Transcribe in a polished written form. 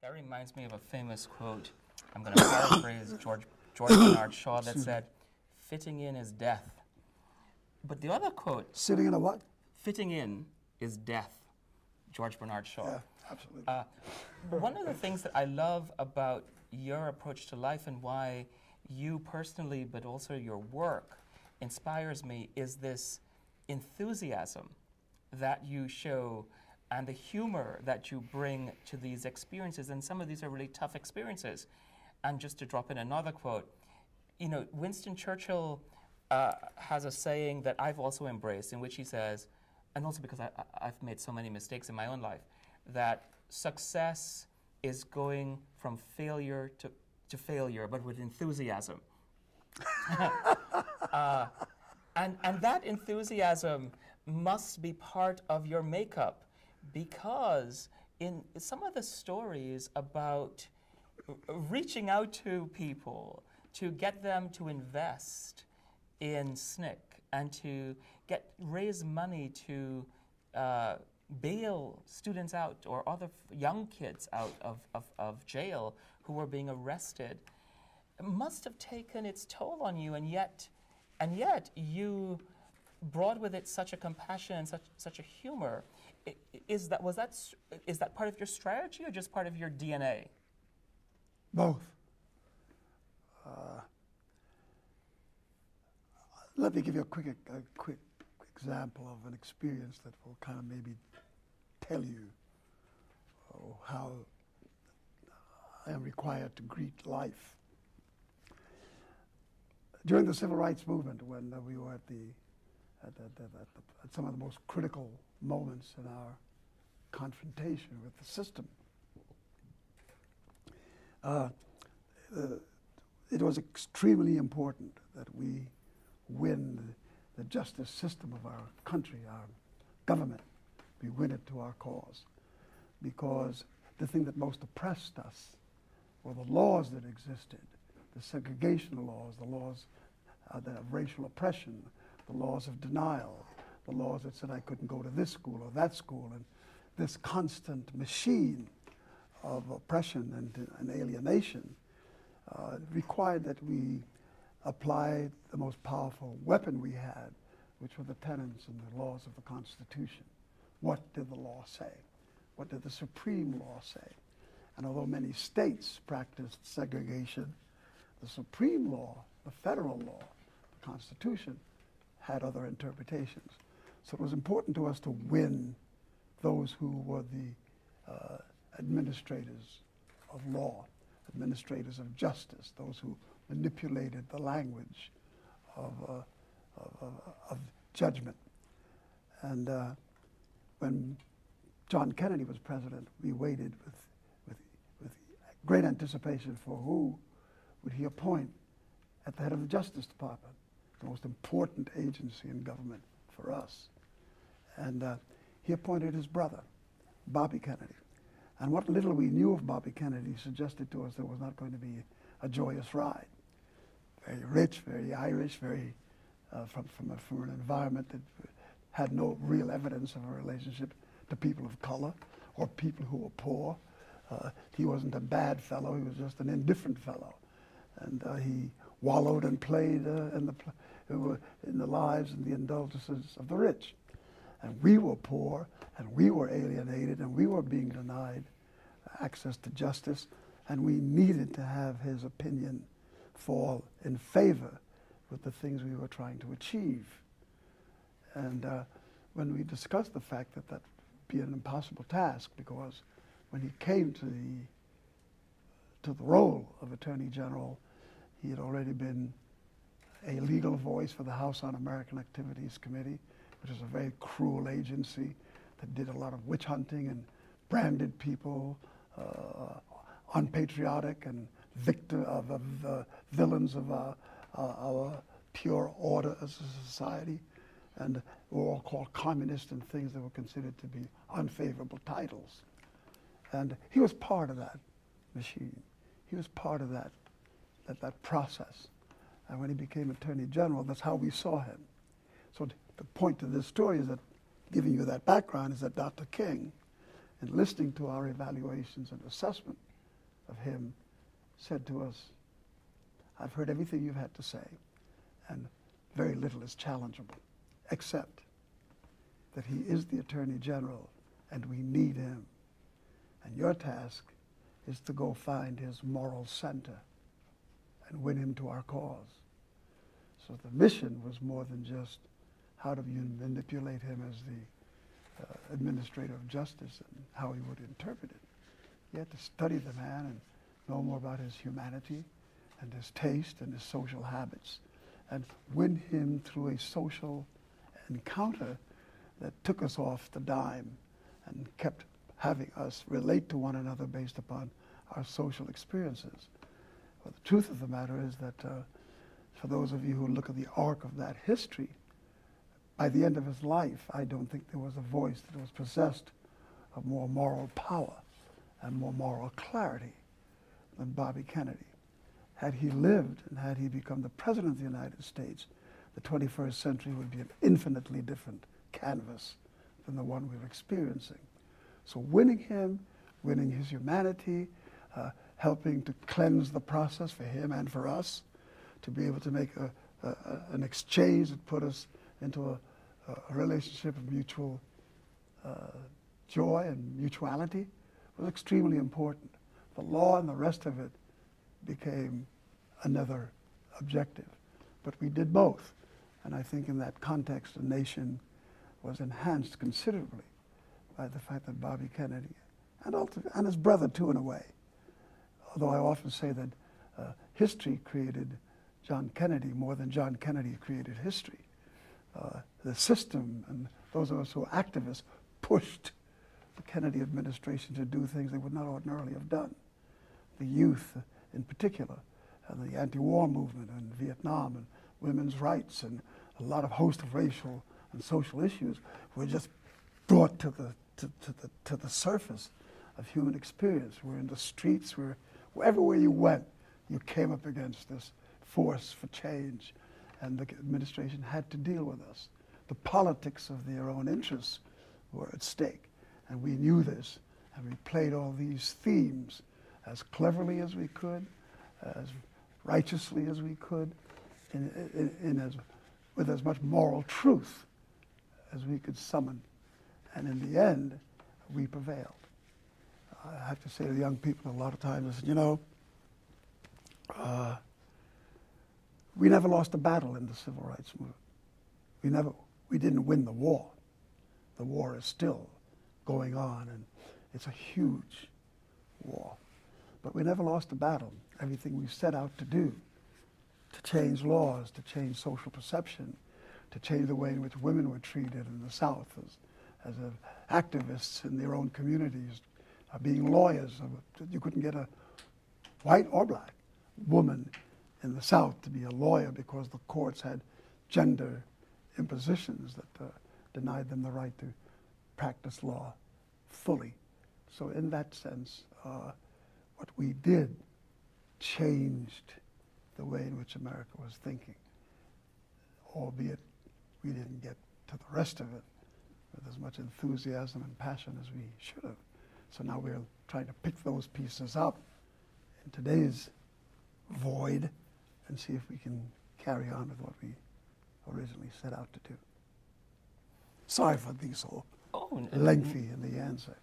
That reminds me of a famous quote. I'm going to paraphrase George Bernard Shaw that said, "Fitting in is death." But the other quote, Sitting in a what? "Fitting in is death," George Bernard Shaw. Yeah, absolutely. One of the things that I love about your approach to life and why you personally, but also your work, inspires me is this enthusiasm that you show and the humor that you bring to these experiences. And some of these are really tough experiences. And just to drop in another quote, you know, Winston Churchill has a saying that I've also embraced, in which he says, and also because I've made so many mistakes in my own life, that success is going from failure to failure, but with enthusiasm. And that enthusiasm must be part of your makeup, because in some of the stories about reaching out to people to get them to invest in SNCC and to raise money to bail students out or other young kids out of jail who were being arrested, it must have taken its toll on you, and yet you brought with it such a compassion and such a humor. Is that part of your strategy or just part of your DNA? Both. Let me give you a quick example of an experience that will kind of maybe tell you how I am required to greet life. During the civil rights movement, when we were at some of the most critical moments in our confrontation with the system, it was extremely important that we win the justice system of our country, our government. We win it to our cause, because the thing that most oppressed us were the laws that existed, the segregation laws, the laws of racial oppression, the laws of denial, the laws that said I couldn't go to this school or that school, and this constant machine of oppression and alienation required that we apply the most powerful weapon we had, which were the tenets and the laws of the Constitution. What did the law say? What did the supreme law say? And although many states practiced segregation, the supreme law, the federal law, the Constitution, had other interpretations. So it was important to us to win those who were the administrators of law, administrators of justice, those who manipulated the language of judgment. And when John Kennedy was president, we waited with great anticipation for who would he appoint at the head of the Justice Department, the most important agency in government for us. And he appointed his brother, Bobby Kennedy. And what little we knew of Bobby Kennedy suggested to us there was not going to be a joyous ride. Very rich, very Irish, very from an environment that had no real evidence of a relationship to people of color or people who were poor. He wasn't a bad fellow, he was just an indifferent fellow. And he wallowed and played in the lives and the indulgences of the rich. And we were poor, and we were alienated, and we were being denied access to justice, and we needed to have his opinion fall in favor with the things we were trying to achieve. And when we discussed the fact that that would be an impossible task, because when he came to the role of Attorney General, he had already been a legal voice for the House Un-American Activities Committee, which is a very cruel agency that did a lot of witch hunting and branded people unpatriotic and villains of our pure order as a society, and were all called communist and things that were considered to be unfavorable titles. And he was part of that machine. He was part of that process. And when he became Attorney General, that's how we saw him. So the point of this story is that, giving you that background, is that Dr. King, in listening to our evaluations and assessment, of him, said to us, I've heard everything you've had to say, and very little is challengeable, except that he is the Attorney General, and we need him. And your task is to go find his moral center and win him to our cause. So the mission was more than just how do you manipulate him as the administrator of justice and how he would interpret it. You had to study the man and know more about his humanity and his taste and his social habits and win him through a social encounter that took us off the dime and kept having us relate to one another based upon our social experiences. Well, the truth of the matter is that for those of you who look at the arc of that history, by the end of his life, I don't think there was a voice that was possessed of more moral power and more moral clarity than Bobby Kennedy. Had he lived and had he become the President of the United States, the 21st century would be an infinitely different canvas than the one we're experiencing. So winning him, winning his humanity, helping to cleanse the process for him and for us, to be able to make an exchange that put us into a relationship of mutual joy and mutuality was extremely important. The law and the rest of it became another objective. But we did both. And I think in that context, the nation was enhanced considerably by the fact that Bobby Kennedy, and his brother too in a way, although I often say that history created John Kennedy more than John Kennedy created history. The system and those of us who are activists pushed the Kennedy administration to do things they would not ordinarily have done. The youth in particular, and the anti-war movement in Vietnam and women's rights and a lot of host of racial and social issues were just brought to the surface of human experience. We're in the streets, wherever you went, you came up against this force for change, and the administration had to deal with us. The politics of their own interests were at stake, and we knew this, and we played all these themes as cleverly as we could, as righteously as we could, with as much moral truth as we could summon. And in the end, we prevailed. I have to say to young people a lot of times, I said, you know, we never lost a battle in the civil rights movement. We didn't win the war. The war is still going on, and it's a huge war. But we never lost a battle. Everything we set out to do, to change laws, to change social perception, to change the way in which women were treated in the South as activists in their own communities, being lawyers. You couldn't get a white or black woman in the South to be a lawyer because the courts had gender impositions that denied them the right to practice law fully. So in that sense, what we did changed the way in which America was thinking, albeit we didn't get to the rest of it with as much enthusiasm and passion as we should have. So now we're trying to pick those pieces up in today's void and see if we can carry on with what we originally set out to do. Sorry for being so lengthy in the answer.